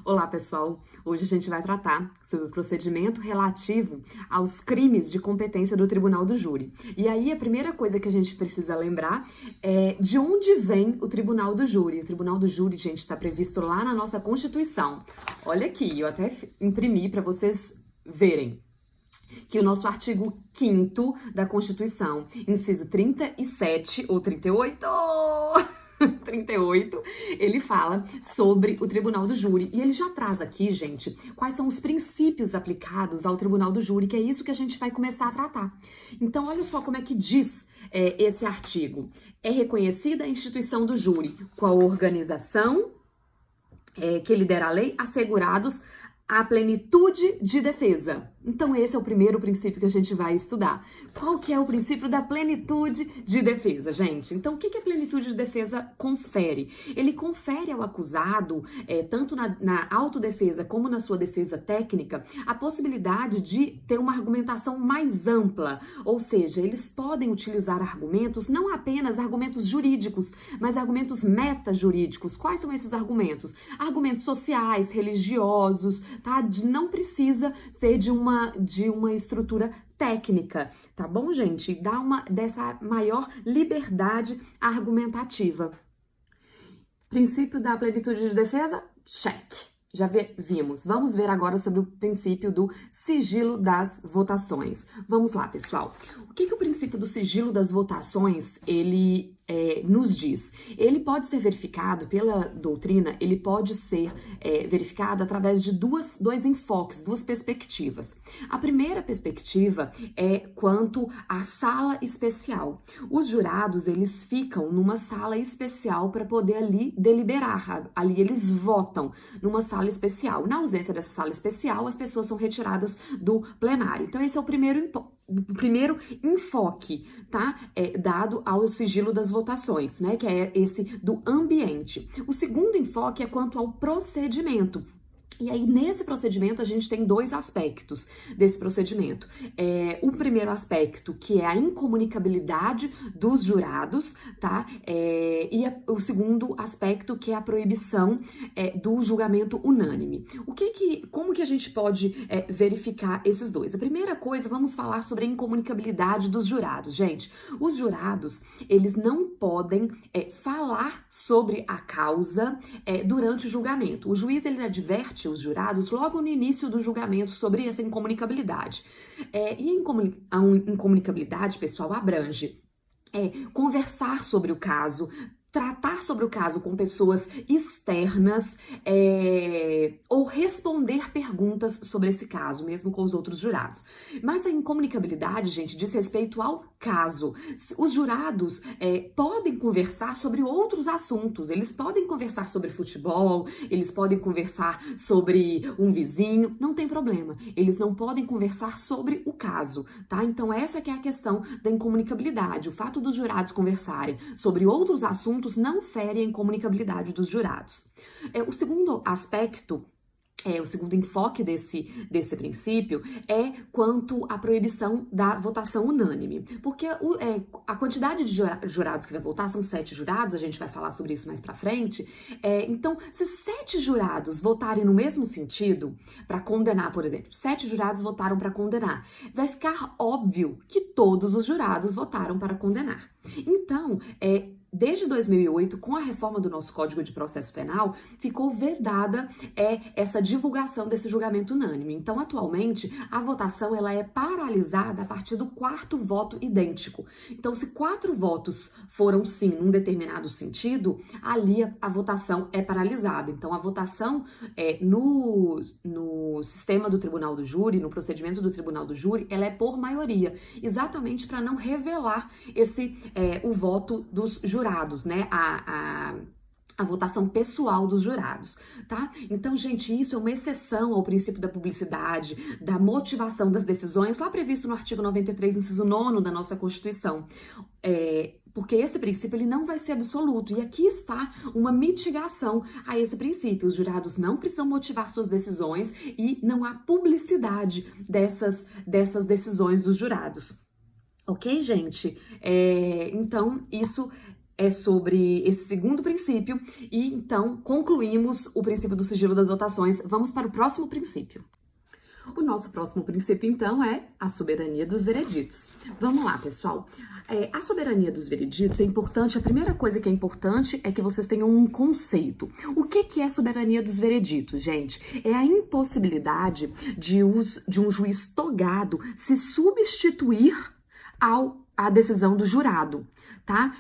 Olá, pessoal! Hoje a gente vai tratar sobre o procedimento relativo aos crimes de competência do Tribunal do Júri. E aí, a primeira coisa que a gente precisa lembrar é de onde vem o Tribunal do Júri. O Tribunal do Júri, gente, está previsto lá na nossa Constituição. Olha aqui, eu até imprimi para vocês verem que o nosso artigo 5º da Constituição, inciso 37 ou 38... 38, ele fala sobre o Tribunal do Júri. E ele já traz aqui, gente, quais são os princípios aplicados ao Tribunal do Júri, que é isso que a gente vai começar a tratar. Então, olha só como é que diz esse artigo. É reconhecida a instituição do júri com a organização que lidera a lei, assegurados a plenitude de defesa. Então, esse é o primeiro princípio que a gente vai estudar. Qual que é o princípio da plenitude de defesa, gente? Então, o que a plenitude de defesa confere? Ele confere ao acusado, tanto na autodefesa como na sua defesa técnica, a possibilidade de ter uma argumentação mais ampla. Ou seja, eles podem utilizar argumentos, não apenas argumentos jurídicos, mas argumentos metajurídicos. Quais são esses argumentos? Argumentos sociais, religiosos, tá? Não precisa ser de uma estrutura técnica, tá bom, gente? Dá dessa maior liberdade argumentativa. Princípio da plenitude de defesa? Check. Já vimos. Vamos ver agora sobre o princípio do sigilo das votações. Vamos lá, pessoal. O que o princípio do sigilo das votações, ele nos diz? Ele pode ser verificado pela doutrina, ele pode ser verificado através de dois enfoques, duas perspectivas. A primeira perspectiva é quanto à sala especial. Os jurados, eles ficam numa sala especial para poder ali deliberar, ali eles votam numa sala especial. Na ausência dessa sala especial, as pessoas são retiradas do plenário. Então, esse é o primeiro enfoque, tá? Dado ao sigilo das votações, né? Que é esse do ambiente. O segundo enfoque é quanto ao procedimento. E aí, nesse procedimento, a gente tem dois aspectos desse procedimento. O primeiro aspecto, que é a incomunicabilidade dos jurados, tá? O segundo aspecto, que é a proibição do julgamento unânime. Como que a gente pode verificar esses dois? A primeira coisa, vamos falar sobre a incomunicabilidade dos jurados. Gente, os jurados, eles não podem falar sobre a causa durante o julgamento. O juiz, ele adverte os jurados logo no início do julgamento sobre essa incomunicabilidade. A incomunicabilidade, pessoal, abrange conversar sobre o caso, tratar sobre o caso com pessoas externas ou responder perguntas sobre esse caso, mesmo com os outros jurados. Mas a incomunicabilidade, gente, diz respeito ao caso. Os jurados podem conversar sobre outros assuntos, eles podem conversar sobre futebol, eles podem conversar sobre um vizinho, não tem problema. Eles não podem conversar sobre o caso, tá? Então essa que é a questão da incomunicabilidade. O fato dos jurados conversarem sobre outros assuntos não fere a incomunicabilidade dos jurados. O segundo aspecto, o segundo enfoque desse princípio é quanto à proibição da votação unânime. Porque a quantidade de jurados que vai votar são 7 jurados, a gente vai falar sobre isso mais pra frente. Então, se 7 jurados votarem no mesmo sentido para condenar, por exemplo, 7 jurados votaram para condenar, vai ficar óbvio que todos os jurados votaram para condenar. Então, desde 2008, com a reforma do nosso Código de Processo Penal, ficou vedada essa divulgação desse julgamento unânime. Então, atualmente, a votação ela é paralisada a partir do 4º voto idêntico. Então, se 4 votos foram sim num determinado sentido, ali a votação é paralisada. Então, a votação no sistema do Tribunal do Júri, no procedimento do Tribunal do Júri, ela é por maioria, exatamente para não revelar o voto dos jurados, né? A votação pessoal dos jurados, tá? Então, gente, isso é uma exceção ao princípio da publicidade, da motivação das decisões, lá previsto no artigo 93, inciso 9º da nossa Constituição. Porque esse princípio ele não vai ser absoluto, e aqui está uma mitigação a esse princípio. Os jurados não precisam motivar suas decisões e não há publicidade dessas decisões dos jurados. Ok, gente? Então, isso é sobre esse segundo princípio e então concluímos o princípio do sigilo das votações. Vamos para o próximo princípio. O nosso próximo princípio, então, é a soberania dos vereditos. Vamos lá, pessoal. A soberania dos vereditos é importante. A primeira coisa que é importante é que vocês tenham um conceito. O que é soberania dos vereditos, gente? É a impossibilidade de um juiz togado se substituir à decisão do jurado, tá?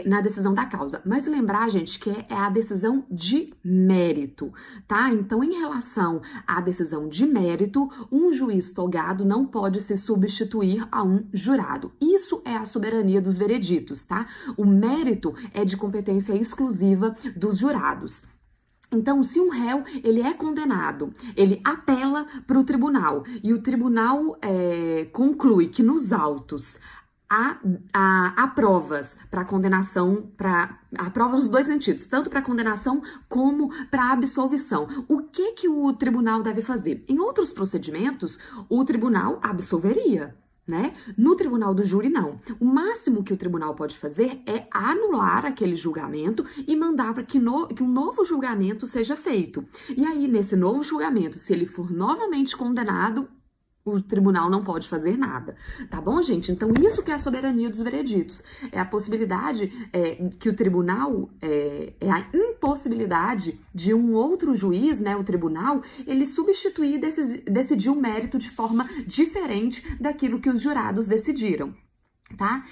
Na decisão da causa. Mas lembrar, gente, que é a decisão de mérito, tá? Então, em relação à decisão de mérito, um juiz togado não pode se substituir a um jurado. Isso é a soberania dos vereditos, tá? O mérito é de competência exclusiva dos jurados. Então, se um réu ele é condenado, ele apela para o tribunal e o tribunal conclui que nos autos há provas para condenação, há provas nos dois sentidos, tanto para condenação como para absolvição. O que o tribunal deve fazer? Em outros procedimentos, o tribunal absolveria, né? No tribunal do júri, não. O máximo que o tribunal pode fazer é anular aquele julgamento e mandar para que um novo julgamento seja feito. E aí, nesse novo julgamento, se ele for novamente condenado, o tribunal não pode fazer nada, tá bom, gente? Então, isso que é a soberania dos vereditos. É a possibilidade que o tribunal, a impossibilidade de um outro juiz, né, o tribunal, ele substituir e decidir um mérito de forma diferente daquilo que os jurados decidiram. Tá?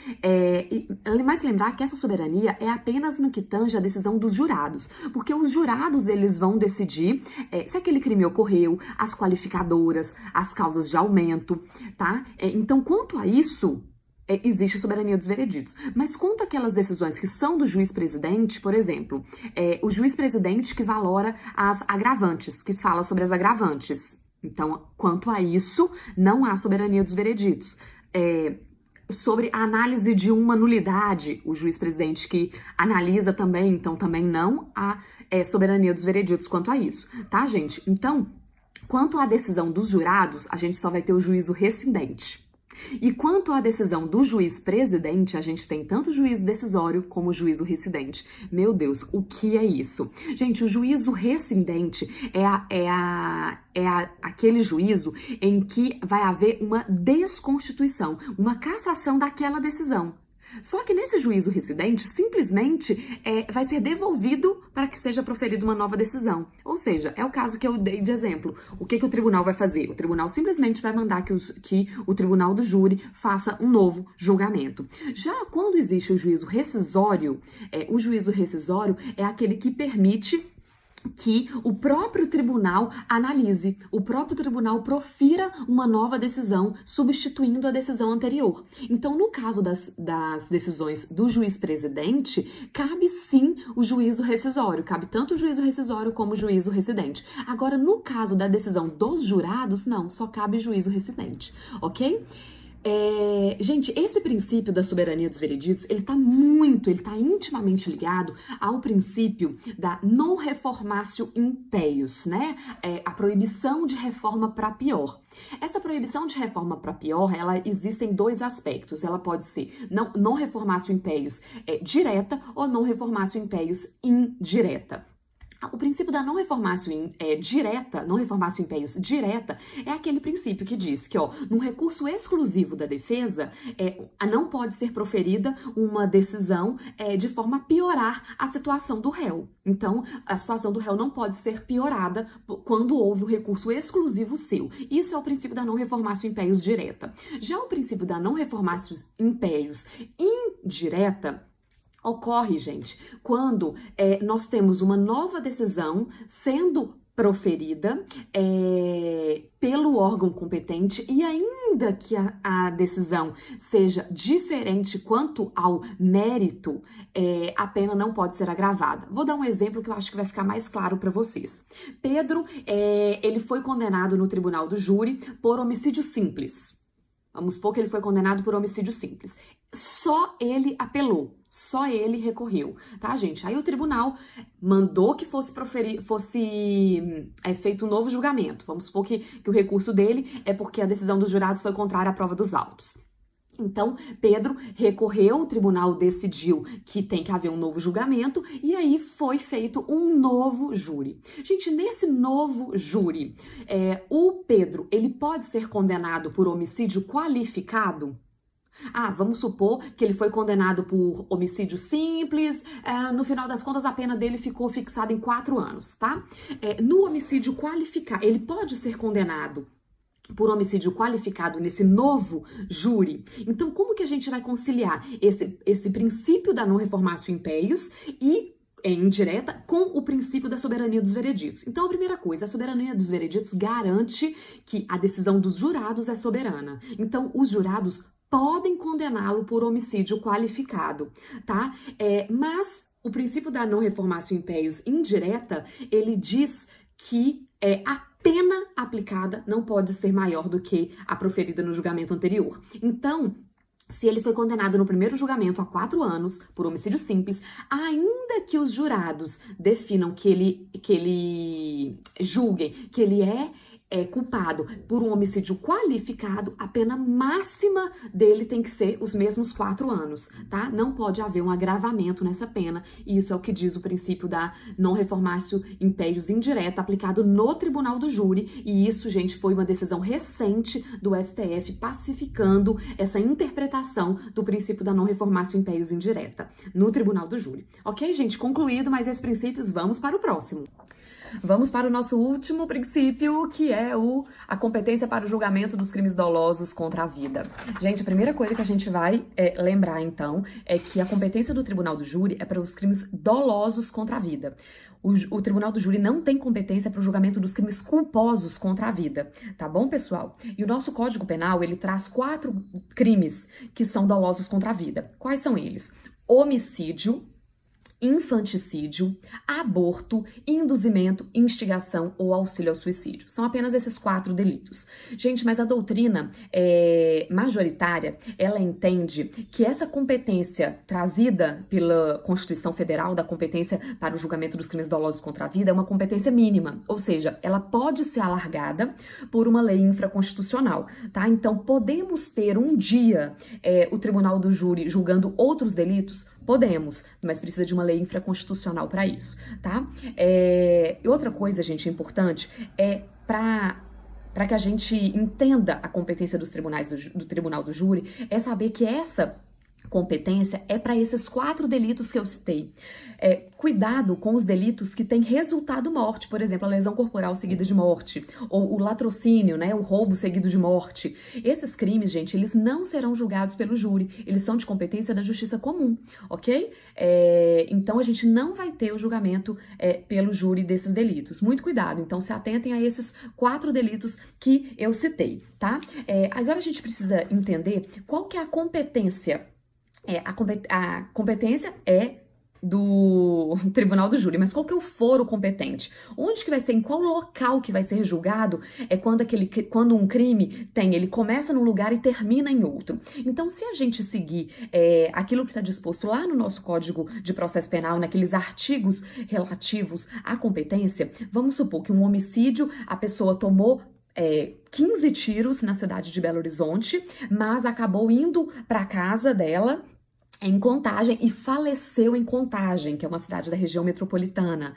Mas lembrar que essa soberania é apenas no que tange a decisão dos jurados, porque os jurados eles vão decidir se aquele crime ocorreu, as qualificadoras, as causas de aumento, tá? Então, quanto a isso, existe a soberania dos vereditos. Mas quanto àquelas decisões que são do juiz-presidente, por exemplo, o juiz-presidente que valora as agravantes, que fala sobre as agravantes. Então, quanto a isso, não há soberania dos vereditos. Sobre a análise de uma nulidade, o juiz-presidente que analisa também, então também não há soberania dos vereditos quanto a isso, tá, gente? Então, quanto à decisão dos jurados, a gente só vai ter o juízo rescindente. E quanto à decisão do juiz-presidente, a gente tem tanto o juízo decisório como o juízo rescindente. Meu Deus, o que é isso? Gente, o juízo rescindente é aquele juízo em que vai haver uma desconstituição, uma cassação daquela decisão. Só que nesse juízo rescindente, simplesmente vai ser devolvido para que seja proferida uma nova decisão. Ou seja, é o caso que eu dei de exemplo. O que o tribunal vai fazer? O tribunal simplesmente vai mandar que o tribunal do júri faça um novo julgamento. Já quando existe o juízo rescisório é aquele que permite que o próprio tribunal analise, o próprio tribunal profira uma nova decisão, substituindo a decisão anterior. Então, no caso das decisões do juiz-presidente, cabe sim o juízo rescisório, cabe tanto o juízo rescisório como o juízo rescidente. Agora, no caso da decisão dos jurados, não, só cabe juízo rescidente, ok? Gente, esse princípio da soberania dos vereditos, ele tá intimamente ligado ao princípio da non reformatio in peius, né? A proibição de reforma para pior. Essa proibição de reforma para pior, ela existe em dois aspectos. Ela pode ser non reformatio in peius direta ou non reformatio in peius indireta. O princípio da não reformatio in peius direta é aquele princípio que diz que, num recurso exclusivo da defesa, não pode ser proferida uma decisão de forma a piorar a situação do réu. Então, a situação do réu não pode ser piorada quando houve um recurso exclusivo seu. Isso é o princípio da não reformatio in peius direta. Já o princípio da não reformatio in peius indireta ocorre, gente, quando nós temos uma nova decisão sendo proferida pelo órgão competente e ainda que a decisão seja diferente quanto ao mérito, a pena não pode ser agravada. Vou dar um exemplo que eu acho que vai ficar mais claro para vocês. Pedro, ele foi condenado no tribunal do júri por homicídio simples. Vamos supor que ele foi condenado por homicídio simples. Só ele apelou, só ele recorreu, tá, gente? Aí o tribunal mandou que fosse feito um novo julgamento. Vamos supor que o recurso dele é porque a decisão dos jurados foi contrária à prova dos autos. Então, Pedro recorreu, o tribunal decidiu que tem que haver um novo julgamento e aí foi feito um novo júri. Gente, nesse novo júri, o Pedro, ele pode ser condenado por homicídio qualificado? Vamos supor que ele foi condenado por homicídio simples, no final das contas a pena dele ficou fixada em 4 anos, tá? No homicídio qualificado, ele pode ser condenado por homicídio qualificado nesse novo júri. Então, como que a gente vai conciliar esse princípio da não reformatio impeius e indireta com o princípio da soberania dos vereditos? Então, a primeira coisa, a soberania dos vereditos garante que a decisão dos jurados é soberana. Então, os jurados podem condená-lo por homicídio qualificado, tá? Mas o princípio da não reformatio impeius indireta, ele diz que a pena aplicada não pode ser maior do que a proferida no julgamento anterior. Então, se ele foi condenado no primeiro julgamento a 4 anos por homicídio simples, ainda que os jurados definam que ele julguem que ele é culpado por um homicídio qualificado, a pena máxima dele tem que ser os mesmos 4 anos, tá? Não pode haver um agravamento nessa pena, e isso é o que diz o princípio da non reformatio impeius indireta, aplicado no tribunal do júri, e isso, gente, foi uma decisão recente do STF pacificando essa interpretação do princípio da non reformatio impeius indireta no tribunal do júri. Ok, gente? Concluído mais esses princípios, vamos para o próximo. Vamos para o nosso último princípio, que é a competência para o julgamento dos crimes dolosos contra a vida. Gente, a primeira coisa que a gente vai lembrar, então, é que a competência do tribunal do júri é para os crimes dolosos contra a vida. O tribunal do júri não tem competência para o julgamento dos crimes culposos contra a vida, tá bom, pessoal? E o nosso Código Penal, ele traz 4 crimes que são dolosos contra a vida. Quais são eles? Homicídio, infanticídio, aborto, induzimento, instigação ou auxílio ao suicídio. São apenas esses 4 delitos. Gente, mas a doutrina majoritária, ela entende que essa competência trazida pela Constituição Federal, da competência para o julgamento dos crimes dolosos contra a vida, é uma competência mínima, ou seja, ela pode ser alargada por uma lei infraconstitucional, tá? Então, podemos ter um dia o tribunal do júri julgando outros delitos? Podemos, mas precisa de uma lei infraconstitucional para isso, tá? E outra coisa, gente, importante para que a gente entenda a competência dos tribunais do tribunal do júri, é saber que essa competência é para esses 4 delitos que eu citei. Cuidado com os delitos que têm resultado morte, por exemplo, a lesão corporal seguida de morte, ou o latrocínio, né, o roubo seguido de morte. Esses crimes, gente, eles não serão julgados pelo júri, eles são de competência da justiça comum, ok? Então, a gente não vai ter o julgamento pelo júri desses delitos. Muito cuidado, então se atentem a esses 4 delitos que eu citei, tá? Agora a gente precisa entender qual que é a competência. A competência é do tribunal do júri, mas qual que é o foro competente? Onde que vai ser, em qual local que vai ser julgado quando um crime ele começa num lugar e termina em outro. Então, se a gente seguir aquilo que está disposto lá no nosso Código de Processo Penal, naqueles artigos relativos à competência, vamos supor que um homicídio, a pessoa tomou 15 tiros na cidade de Belo Horizonte, mas acabou indo para casa dela em Contagem e faleceu em Contagem, que é uma cidade da região metropolitana.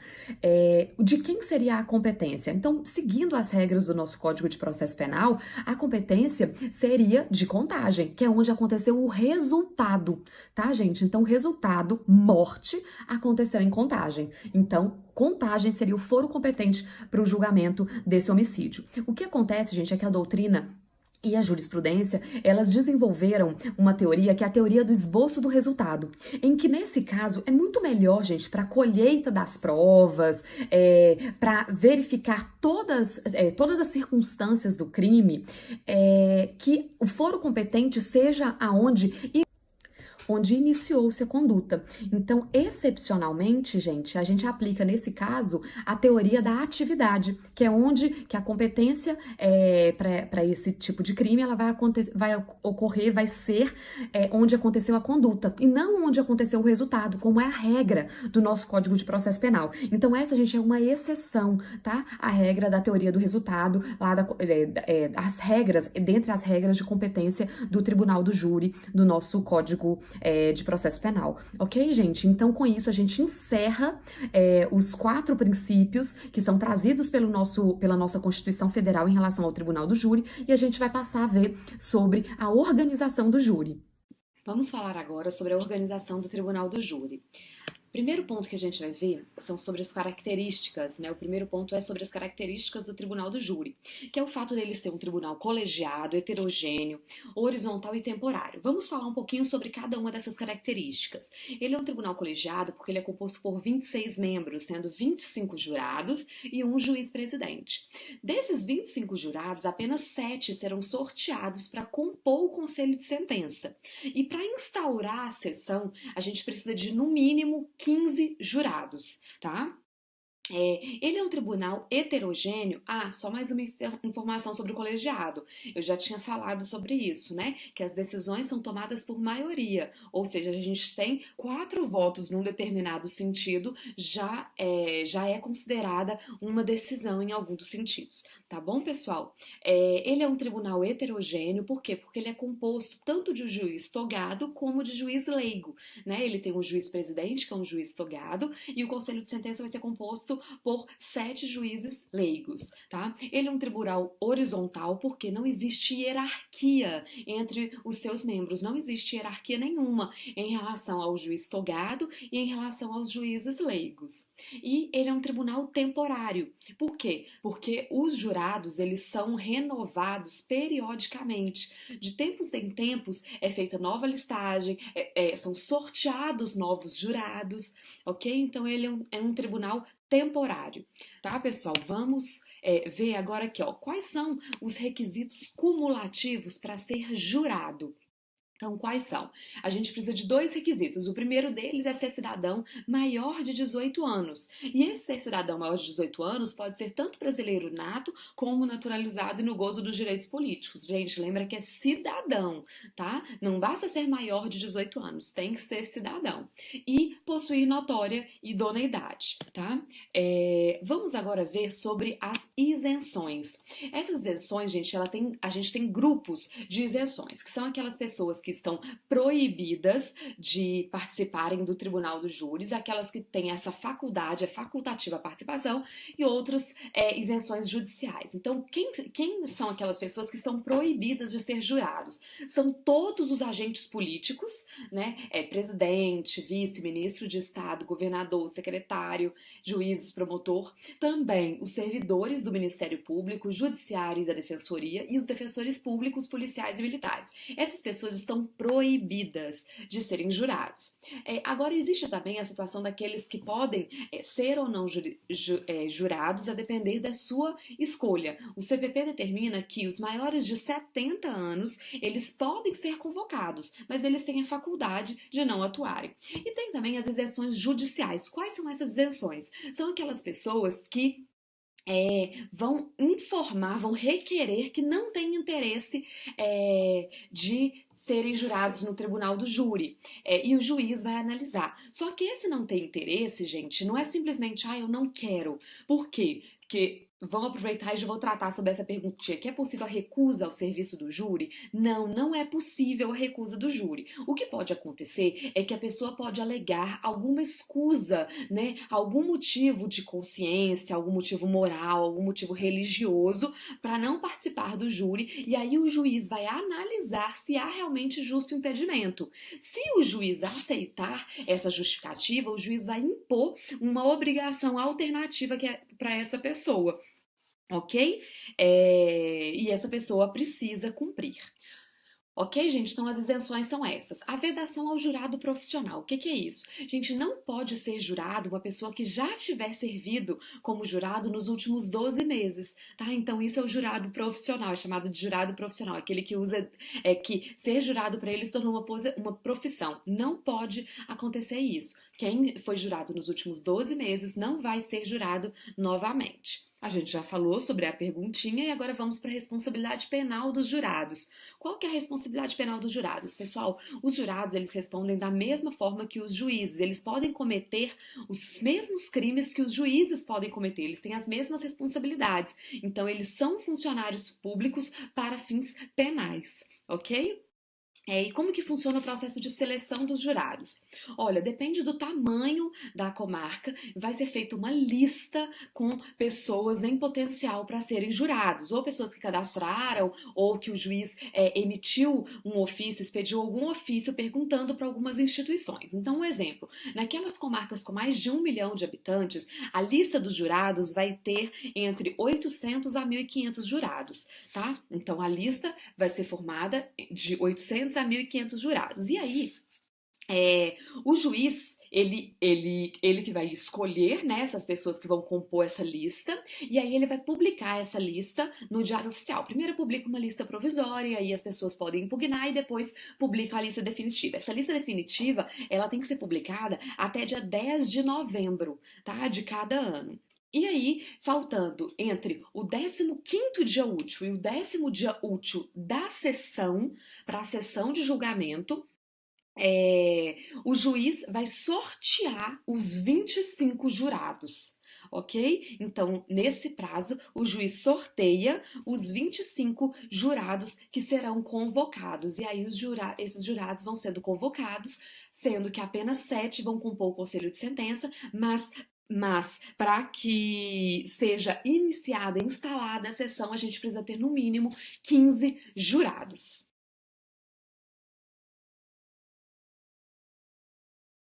De quem seria a competência? Então, seguindo as regras do nosso Código de Processo Penal, a competência seria de Contagem, que é onde aconteceu o resultado, tá, gente? Então, o resultado, morte, aconteceu em Contagem. Então, Contagem seria o foro competente para o julgamento desse homicídio. O que acontece, gente, é que a doutrina e a jurisprudência, elas desenvolveram uma teoria que é a teoria do esboço do resultado, em que nesse caso é muito melhor, gente, para a colheita das provas, para verificar todas as circunstâncias do crime, que o foro competente seja aonde onde iniciou-se a conduta. Então, excepcionalmente, gente, a gente aplica nesse caso a teoria da atividade, que é onde que a competência para esse tipo de crime ela vai ocorrer, vai ser onde aconteceu a conduta e não onde aconteceu o resultado, como é a regra do nosso Código de Processo Penal. Então, essa, gente, é uma exceção, tá? A regra da teoria do resultado, lá as regras, dentre as regras de competência do Tribunal do Júri, do nosso Código de Processo Penal. Ok, gente? Então, com isso, a gente encerra os 4 princípios que são trazidos pela nossa Constituição Federal em relação ao Tribunal do Júri e a gente vai passar a ver sobre a organização do júri. Vamos falar agora sobre a organização do Tribunal do Júri. Primeiro ponto que a gente vai ver são sobre as características, né? O primeiro ponto é sobre as características do Tribunal do Júri, que é o fato dele ser um tribunal colegiado, heterogêneo, horizontal e temporário. Vamos falar um pouquinho sobre cada uma dessas características. Ele é um tribunal colegiado porque ele é composto por 26 membros, sendo 25 jurados e um juiz-presidente. Desses 25 jurados, apenas 7 serão sorteados para compor o conselho de sentença. E para instaurar a sessão, a gente precisa de, no mínimo, 15 jurados, tá? Ele é um tribunal heterogêneo. Só mais uma informação sobre o colegiado. Eu já tinha falado sobre isso, né? Que as decisões são tomadas por maioria, ou seja, a gente tem 4 votos num determinado sentido, já é considerada uma decisão em algum dos sentidos. Tá bom, pessoal? Ele é um tribunal heterogêneo, por quê? Porque ele é composto tanto de um juiz togado como de juiz leigo, né? Ele tem um juiz-presidente, que é um juiz togado, e o conselho de sentença vai ser composto por 7 juízes leigos, tá? Ele é um tribunal horizontal porque não existe hierarquia entre os seus membros, não existe hierarquia nenhuma em relação ao juiz togado e em relação aos juízes leigos. E ele é um tribunal temporário. Por quê? Porque os jurados, eles são renovados periodicamente. De tempos em tempos é feita nova listagem, são sorteados novos jurados, ok? Então ele é um tribunal temporário, tá, pessoal? Vamos ver agora aqui, ó, quais são os requisitos cumulativos para ser jurado. Então, quais são? A gente precisa de 2 requisitos. O primeiro deles é ser cidadão maior de 18 anos. E esse ser cidadão maior de 18 anos pode ser tanto brasileiro nato como naturalizado e no gozo dos direitos políticos. Gente, lembra que é cidadão, tá? Não basta ser maior de 18 anos, tem que ser cidadão. E possuir notória idoneidade, tá? Vamos agora ver sobre as isenções. Essas isenções, gente, a gente tem grupos de isenções, que são aquelas pessoas que estão proibidas de participarem do Tribunal dos Júris, aquelas que têm essa faculdade, é facultativa a participação, e outras isenções judiciais. Então, quem são aquelas pessoas que estão proibidas de ser jurados? São todos os agentes políticos, né? Presidente, vice-ministro de Estado, governador, secretário, juízes, promotor, também os servidores do Ministério Público, Judiciário e da Defensoria e os defensores públicos, policiais e militares. Essas pessoas estão proibidas de serem jurados. Agora, existe também a situação daqueles que podem ser ou não jurados a depender da sua escolha. O CPP determina que os maiores de 70 anos, eles podem ser convocados, mas eles têm a faculdade de não atuarem. E tem também as isenções judiciais. Quais são essas isenções? São aquelas pessoas que vão informar, vão requerer que não têm interesse de serem jurados no tribunal do júri. E o juiz vai analisar. Só que esse não tem interesse, gente, não é simplesmente, eu não quero. Por quê? Porque vamos aproveitar e já vou tratar sobre essa perguntinha. Que é possível a recusa ao serviço do júri? Não, não é possível a recusa do júri. O que pode acontecer é que a pessoa pode alegar alguma escusa, né? Algum motivo de consciência, algum motivo moral, algum motivo religioso para não participar do júri, e aí o juiz vai analisar se há realmente justo impedimento. Se o juiz aceitar essa justificativa, o juiz vai impor uma obrigação alternativa para essa pessoa. Ok? E essa pessoa precisa cumprir. Ok, gente? Então as isenções são essas. A vedação ao jurado profissional. O que que é isso? Gente, não pode ser jurado uma pessoa que já tiver servido como jurado nos últimos 12 meses, tá? Então isso é o jurado profissional, é chamado de jurado profissional, aquele que usa, que ser jurado para ele se tornou uma profissão. Não pode acontecer isso. Quem foi jurado nos últimos 12 meses não vai ser jurado novamente. A gente já falou sobre a perguntinha e agora vamos para a responsabilidade penal dos jurados. Qual que é a responsabilidade penal dos jurados? Pessoal, os jurados, eles respondem da mesma forma que os juízes. Eles podem cometer os mesmos crimes que os juízes podem cometer. Eles têm as mesmas responsabilidades. Então, eles são funcionários públicos para fins penais, ok? E como que funciona o processo de seleção dos jurados? Olha, depende do tamanho da comarca, vai ser feita uma lista com pessoas em potencial para serem jurados, ou pessoas que cadastraram, ou que o juiz emitiu um ofício, expediu algum ofício perguntando para algumas instituições. Então, um exemplo, naquelas comarcas com mais de 1 milhão de habitantes, a lista dos jurados vai ter entre 800 a 1.500 jurados, tá? Então, a lista vai ser formada de 800 a 1.500 jurados. E aí, o juiz, ele que vai escolher, né, essas pessoas que vão compor essa lista, e aí ele vai publicar essa lista no Diário Oficial. Primeiro publica uma lista provisória, e as pessoas podem impugnar, e depois publica a lista definitiva. Essa lista definitiva, ela tem que ser publicada até dia 10 de novembro, tá, de cada ano. E aí, faltando entre o 15º dia útil e o 10º dia útil da sessão, para a sessão de julgamento, o juiz vai sortear os 25 jurados, ok? Então, nesse prazo, o juiz sorteia os 25 jurados que serão convocados. E aí, esses jurados vão sendo convocados, sendo que apenas 7 vão compor o conselho de sentença, mas para que seja iniciada, instalada a sessão, a gente precisa ter no mínimo 15 jurados.